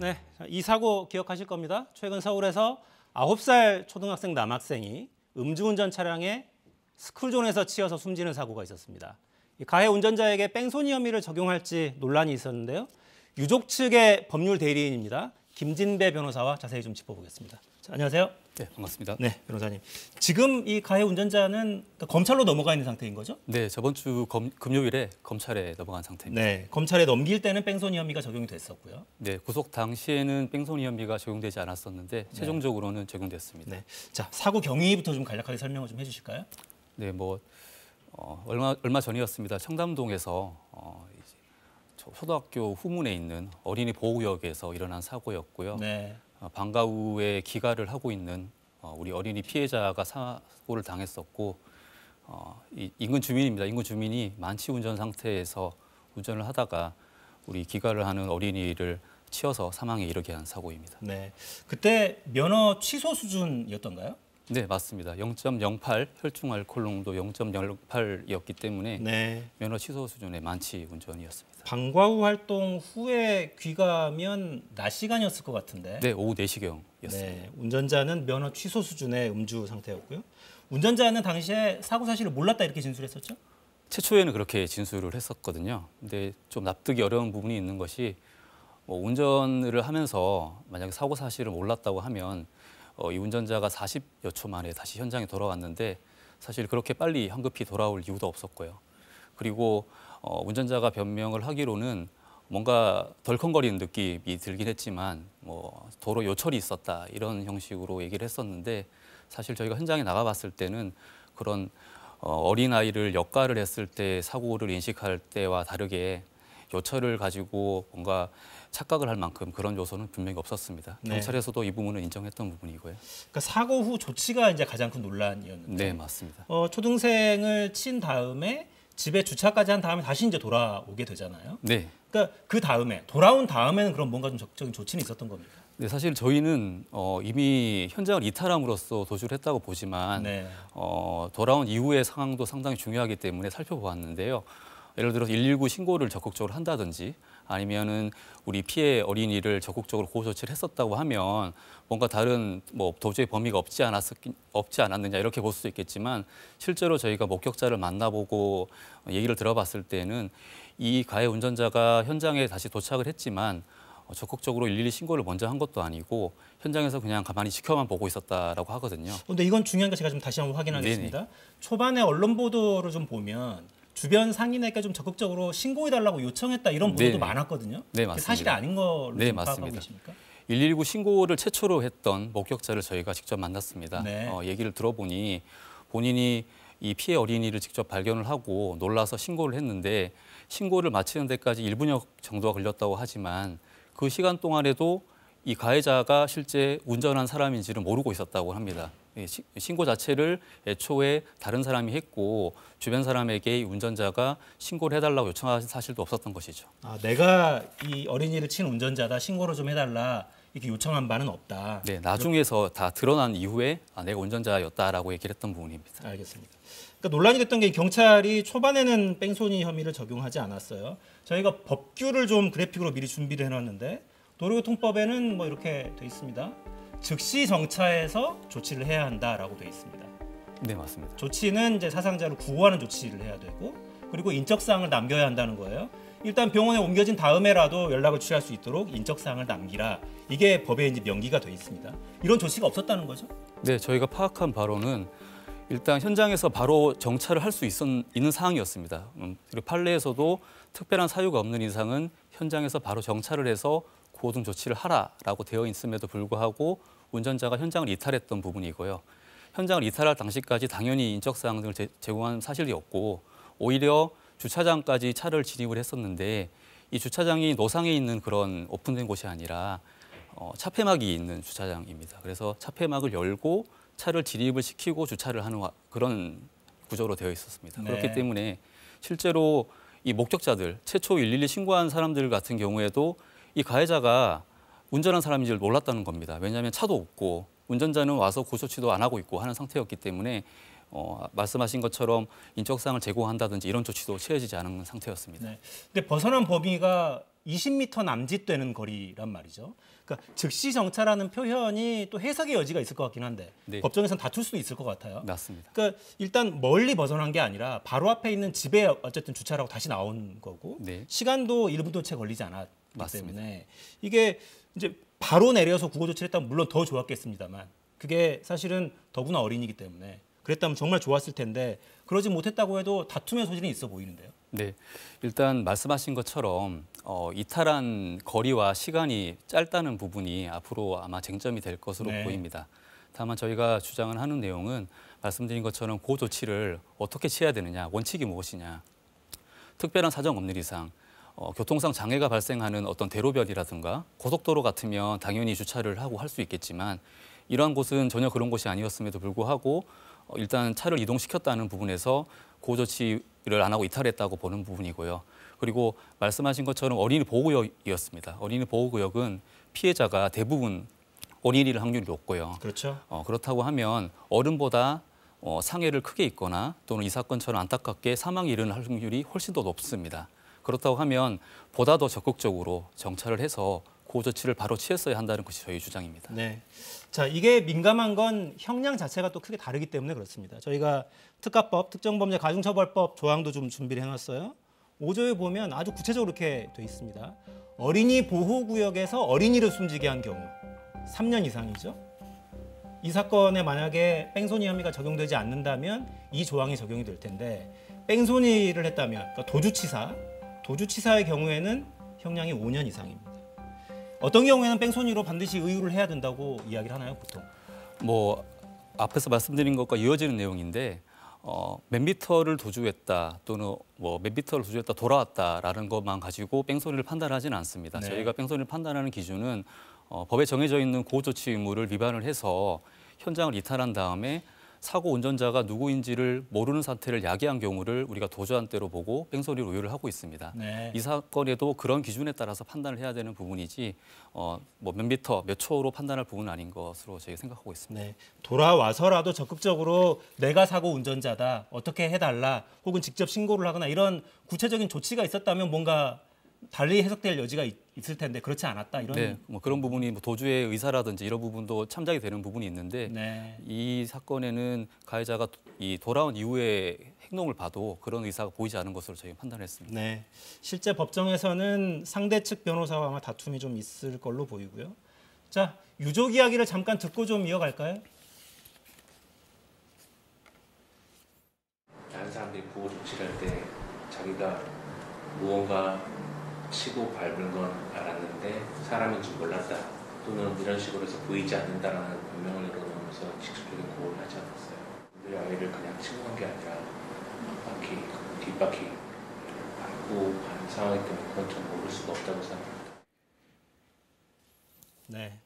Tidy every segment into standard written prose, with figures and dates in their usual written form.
네, 이 사고 기억하실 겁니다. 최근 서울에서 9살 초등학생 남학생이 음주운전 차량에 스쿨존에서 치여서 숨지는 사고가 있었습니다. 가해 운전자에게 뺑소니 혐의를 적용할지 논란이 있었는데요. 유족 측의 법률 대리인입니다. 김진배 변호사와 자세히 좀 짚어보겠습니다. 자, 안녕하세요. 네, 반갑습니다. 네, 변호사님. 지금 이 가해 운전자는 검찰로 넘어가 있는 상태인 거죠? 네, 저번 주 금요일에 검찰에 넘어간 상태입니다. 네, 검찰에 넘길 때는 뺑소니 혐의가 적용이 됐었고요. 네, 구속 당시에는 뺑소니 혐의가 적용되지 않았었는데 최종적으로는 적용됐습니다. 네, 자 사고 경위부터 좀 간략하게 설명을 좀 해주실까요? 네, 얼마 전이었습니다. 청담동에서 이제 초등학교 후문에 있는 어린이 보호구역에서 일어난 사고였고요. 네. 방과 후에 기가를 하고 있는 우리 어린이 피해자가 사고를 당했었고 인근 주민입니다. 인근 주민이 만취 운전 상태에서 운전을 하다가 우리 기가를 하는 어린이를 치여서 사망에 이르게 한 사고입니다. 네, 그때 면허 취소 수준이었던가요? 네, 맞습니다. 0.08 혈중 알코올 농도 0.08이었기 때문에 네. 면허 취소 수준의 만취 운전이었습니다. 방과 후 활동 후에 귀가면 낮 시간이었을 것 같은데. 네, 오후 4시경이었습니다. 네, 운전자는 면허 취소 수준의 음주 상태였고요. 운전자는 당시에 사고 사실을 몰랐다 이렇게 진술했었죠? 최초에는 그렇게 진술을 했었거든요. 근데 좀 납득이 어려운 부분이 있는 것이 운전을 하면서 만약에 사고 사실을 몰랐다고 하면 이 운전자가 40여 초 만에 다시 현장에 돌아왔는데 사실 그렇게 빨리 황급히 돌아올 이유도 없었고요. 그리고 운전자가 변명을 하기로는 뭔가 덜컹거리는 느낌이 들긴 했지만 도로 요철이 있었다 이런 형식으로 얘기를 했었는데 사실 저희가 현장에 나가봤을 때는 그런 어린아이를 역가를 했을 때 사고를 인식할 때와 다르게 요철을 가지고 뭔가 착각을 할 만큼 그런 요소는 분명히 없었습니다. 네. 경찰에서도 이 부분을 인정했던 부분이고요. 그러니까 사고 후 조치가 이제 가장 큰 논란이었는데. 네, 맞습니다. 초등생을 친 다음에 집에 주차까지 한 다음에 다시 이제 돌아오게 되잖아요. 네. 그러니까 그 다음에 돌아온 다음에는 그럼 뭔가 좀 적극적인 조치는 있었던 겁니까? 네, 사실 저희는 이미 현장을 이탈함으로써 도주를 했다고 보지만 네. 돌아온 이후의 상황도 상당히 중요하기 때문에 살펴보았는데요. 예를 들어서 119 신고를 적극적으로 한다든지 아니면은 우리 피해 어린이를 적극적으로 보호 조치를 했었다고 하면 뭔가 다른 도저히 범위가 없지 않았느냐 이렇게 볼 수도 있겠지만 실제로 저희가 목격자를 만나보고 얘기를 들어봤을 때는 이 가해 운전자가 현장에 다시 도착을 했지만 적극적으로 112 신고를 먼저 한 것도 아니고 현장에서 그냥 가만히 지켜만 보고 있었다라고 하거든요. 그런데 이건 중요한 거 제가 좀 다시 한번 확인하겠습니다. 네네. 초반에 언론 보도를 좀 보면 주변 상인에게 좀 적극적으로 신고해달라고 요청했다 이런 보도도 많았거든요. 네, 맞습니다. 사실이 아닌 걸로 네, 파악하고 계십니까? 119 신고를 최초로 했던 목격자를 저희가 직접 만났습니다. 네. 얘기를 들어보니 본인이 이 피해 어린이를 직접 발견을 하고 놀라서 신고를 했는데 신고를 마치는 데까지 1분여 정도가 걸렸다고 하지만 그 시간 동안에도 이 가해자가 실제 운전한 사람인지를 모르고 있었다고 합니다. 신고 자체를 애초에 다른 사람이 했고 주변 사람에게 이 운전자가 신고를 해달라고 요청한 사실도 없었던 것이죠. 내가 이 어린이를 친 운전자다, 신고를 좀 해달라 이렇게 요청한 바는 없다. 네, 나중에서 다 드러난 이후에 내가 운전자였다라고 얘기를 했던 부분입니다. 알겠습니다. 그러니까 논란이 됐던 게 경찰이 초반에는 뺑소니 혐의를 적용하지 않았어요. 저희가 법규를 좀 그래픽으로 미리 준비를 해놨는데 도로교통법에는 이렇게 돼 있습니다. 즉시 정차해서 조치를 해야 한다라고 돼 있습니다. 네, 맞습니다. 조치는 이제 사상자를 구호하는 조치를 해야 되고 그리고 인적사항을 남겨야 한다는 거예요. 일단 병원에 옮겨진 다음에라도 연락을 취할 수 있도록 인적사항을 남기라. 이게 법에 이제 명기가 돼 있습니다. 이런 조치가 없었다는 거죠? 네, 저희가 파악한 바로는 일단 현장에서 바로 정차를 할 수 있는 상황이었습니다. 그리고 판례에서도 특별한 사유가 없는 이상은 현장에서 바로 정차를 해서 구호등 조치를 하라라고 되어 있음에도 불구하고 운전자가 현장을 이탈했던 부분이고요. 현장을 이탈할 당시까지 당연히 인적사항 등을 제공한 사실이 없고 오히려 주차장까지 차를 진입을 했었는데 이 주차장이 노상에 있는 그런 오픈된 곳이 아니라 차폐막이 있는 주차장입니다. 그래서 차폐막을 열고 차를 진입을 시키고 주차를 하는 그런 구조로 되어 있었습니다. 네. 그렇기 때문에 실제로 이 목격자들, 최초 112 신고한 사람들 같은 경우에도 이 가해자가 운전한 사람인지를 몰랐다는 겁니다. 왜냐하면 차도 없고 운전자는 와서 구조치도 안 하고 있고 하는 상태였기 때문에 말씀하신 것처럼 인적사항을 제공한다든지 이런 조치도 취해지지 않은 상태였습니다. 네. 근데 벗어난 범위가 20m 남짓되는 거리란 말이죠. 그러니까 즉시 정차라는 표현이 또 해석의 여지가 있을 것 같긴 한데 네. 법정에서는 다툴 수도 있을 것 같아요. 맞습니다. 그러니까 일단 멀리 벗어난 게 아니라 바로 앞에 있는 집에 어쨌든 주차라고 다시 나온 거고 네. 시간도 1분도 채 걸리지 않았기 맞습니다. 때문에 이게 이제 바로 내려서 구호 조치를 했다면 물론 더 좋았겠습니다만 그게 사실은 더구나 어린이기 때문에 그랬다면 정말 좋았을 텐데 그러지 못했다고 해도 다툼의 소지는 있어 보이는데요. 네, 일단 말씀하신 것처럼 이탈한 거리와 시간이 짧다는 부분이 앞으로 아마 쟁점이 될 것으로 네. 보입니다. 다만 저희가 주장을 하는 내용은 말씀드린 것처럼 그 조치를 어떻게 취해야 되느냐, 원칙이 무엇이냐, 특별한 사정 없는 이상 교통상 장애가 발생하는 어떤 대로변이라든가 고속도로 같으면 당연히 주차를 하고 할 수 있겠지만 이러한 곳은 전혀 그런 곳이 아니었음에도 불구하고 일단 차를 이동시켰다는 부분에서 고호 조치를 안 하고 이탈했다고 보는 부분이고요. 그리고 말씀하신 것처럼 어린이 보호구역이었습니다. 어린이 보호구역은 피해자가 대부분 어린이일 확률이 높고요. 그렇죠. 그렇다고 하면 어른보다 상해를 크게 입거나 또는 이 사건처럼 안타깝게 사망에 이르는 확률이 훨씬 더 높습니다. 그렇다고 하면 보다 더 적극적으로 정찰을 해서 고호 조치를 바로 취했어야 한다는 것이 저희 주장입니다. 네. 자, 이게 민감한 건 형량 자체가 또 크게 다르기 때문에 그렇습니다. 저희가 특가법, 특정범죄 가중처벌법 조항도 좀 준비를 해놨어요. 5조에 보면 아주 구체적으로 이렇게 돼 있습니다. 어린이 보호구역에서 어린이를 숨지게 한 경우 3년 이상이죠. 이 사건에 만약에 뺑소니 혐의가 적용되지 않는다면 이 조항이 적용이 될 텐데 뺑소니를 했다면 그러니까 도주치사의 경우에는 형량이 5년 이상입니다. 어떤 경우에는 뺑소니로 반드시 의유를 해야 된다고 이야기를 하나요, 보통? 뭐 앞에서 말씀드린 것과 이어지는 내용인데 몇 미터를 도주했다 또는 뭐 몇 미터를 도주했다 돌아왔다라는 것만 가지고 뺑소니를 판단하지는 않습니다. 네. 저희가 뺑소니를 판단하는 기준은 법에 정해져 있는 고조치 의무를 위반을 해서 현장을 이탈한 다음에 사고 운전자가 누구인지를 모르는 상태를 야기한 경우를 우리가 도주한 때로 보고 뺑소니로 의율을 하고 있습니다. 네. 이 사건에도 그런 기준에 따라서 판단을 해야 되는 부분이지 뭐 몇 미터, 몇 초로 판단할 부분은 아닌 것으로 저희가 생각하고 있습니다. 네. 돌아와서라도 적극적으로 내가 사고 운전자다, 어떻게 해달라, 혹은 직접 신고를 하거나 이런 구체적인 조치가 있었다면 뭔가 달리 해석될 여지가 있을 텐데 그렇지 않았다 이런. 네, 뭐 그런 부분이 뭐 도주의 의사라든지 이런 부분도 참작이 되는 부분이 있는데 네. 이 사건에는 가해자가 이 돌아온 이후의 행동을 봐도 그런 의사가 보이지 않은 것으로 저희가 판단했습니다. 네. 실제 법정에서는 상대 측 변호사와 아마 다툼이 좀 있을 걸로 보이고요. 자, 유족 이야기를 잠깐 듣고 좀 이어갈까요? 다른 사람들이 보호 조치를 할 때 자기가 무언가 치고 밟은 건 알았는데 사람인 줄 몰랐다 또는 이런 식으로 해서 보이지 않는다라는 변명을 내놓으면서 직접적인 보호를 하지 않았어요. 우리 아이를 그냥 치고 간 게 아니라 바퀴, 뒷바퀴 밟고 간 상황이기 때문에 그건 전 모를 수가 없다고 생각합니다. 네.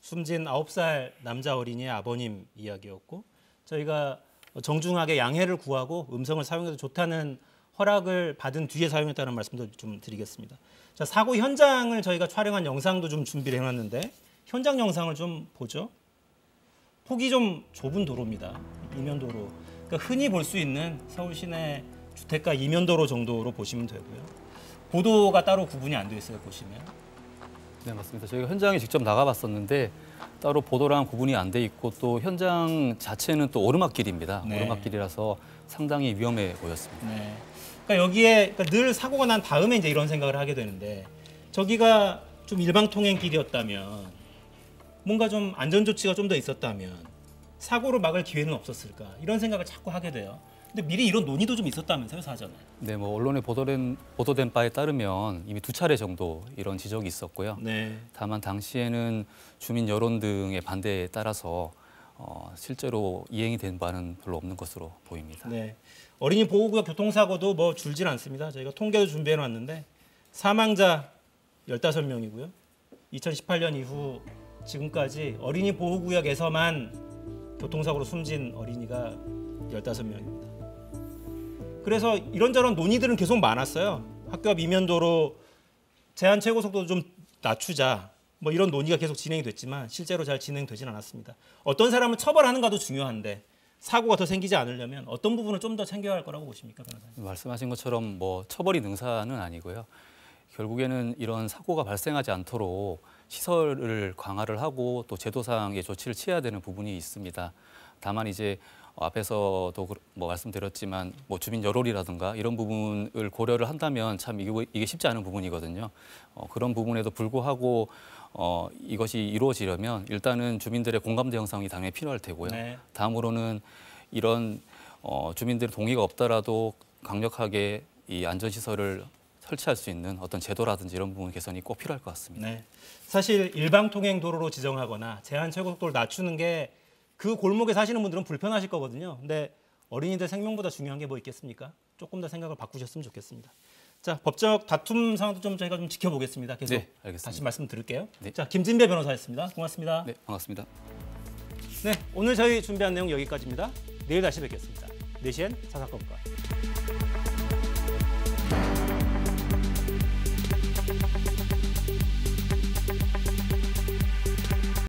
숨진 9살 남자 어린이의 아버님 이야기였고 저희가 정중하게 양해를 구하고 음성을 사용해도 좋다는 허락을 받은 뒤에 사용했다는 말씀도 좀 드리겠습니다. 자, 사고 현장을 저희가 촬영한 영상도 좀 준비를 해놨는데 현장 영상을 좀 보죠. 폭이 좀 좁은 도로입니다. 이면도로. 그러니까 흔히 볼 수 있는 서울 시내 주택가 이면도로 정도로 보시면 되고요. 보도가 따로 구분이 안 돼 있어요, 보시면. 네, 맞습니다. 저희가 현장에 직접 나가봤었는데 따로 보도랑 구분이 안 돼 있고 또 현장 자체는 또 오르막길입니다. 네. 오르막길이라서 상당히 위험해 보였습니다. 네. 그러니까 여기에 그러니까 늘 사고가 난 다음에 이제 이런 생각을 하게 되는데 저기가 좀 일방통행길이었다면 뭔가 좀 안전조치가 좀 더 있었다면 사고를 막을 기회는 없었을까 이런 생각을 자꾸 하게 돼요. 근데 미리 이런 논의도 좀 있었다면서요, 사전에. 네, 뭐 언론에 보도된 바에 따르면 이미 2차례 정도 이런 지적이 있었고요. 네. 다만 당시에는 주민 여론 등의 반대에 따라서 실제로 이행이 된 바는 별로 없는 것으로 보입니다. 네. 어린이 보호구역 교통사고도 뭐 줄질 않습니다. 저희가 통계도 준비해 놨는데 사망자 15명이고요. 2018년 이후 지금까지 어린이 보호구역에서만 교통사고로 숨진 어린이가 15명입니다. 그래서 이런저런 논의들은 계속 많았어요. 학교 앞 이면도로 제한 최고 속도 좀 낮추자. 뭐 이런 논의가 계속 진행이 됐지만 실제로 잘 진행되진 않았습니다. 어떤 사람을 처벌하는가도 중요한데 사고가 더 생기지 않으려면 어떤 부분을 좀 더 챙겨야 할 거라고 보십니까, 변호사님? 말씀하신 것처럼 뭐 처벌이 능사는 아니고요. 결국에는 이런 사고가 발생하지 않도록 시설을 강화를 하고 또 제도상의 조치를 취해야 되는 부분이 있습니다. 다만 이제 앞에서도 뭐 말씀드렸지만 뭐 주민 여론이라든가 이런 부분을 고려를 한다면 참 이게 쉽지 않은 부분이거든요. 그런 부분에도 불구하고 이것이 이루어지려면 일단은 주민들의 공감대 형성이 당연히 필요할 테고요. 네. 다음으로는 이런 주민들의 동의가 없더라도 강력하게 이 안전시설을 설치할 수 있는 어떤 제도라든지 이런 부분 개선이 꼭 필요할 것 같습니다. 네. 사실 일방통행 도로로 지정하거나 제한 최고속도를 낮추는 게 그 골목에 사시는 분들은 불편하실 거거든요. 근데 어린이들 생명보다 중요한 게 뭐 있겠습니까? 조금 더 생각을 바꾸셨으면 좋겠습니다. 자, 법적 다툼 상황도 좀 저희가 좀 지켜보겠습니다. 계속 네, 알겠습니다. 다시 말씀드릴게요. 네. 자, 김진배 변호사였습니다. 고맙습니다. 네, 반갑습니다. 네, 오늘 저희 준비한 내용 여기까지입니다. 내일 다시 뵙겠습니다. 4시엔 사사건과.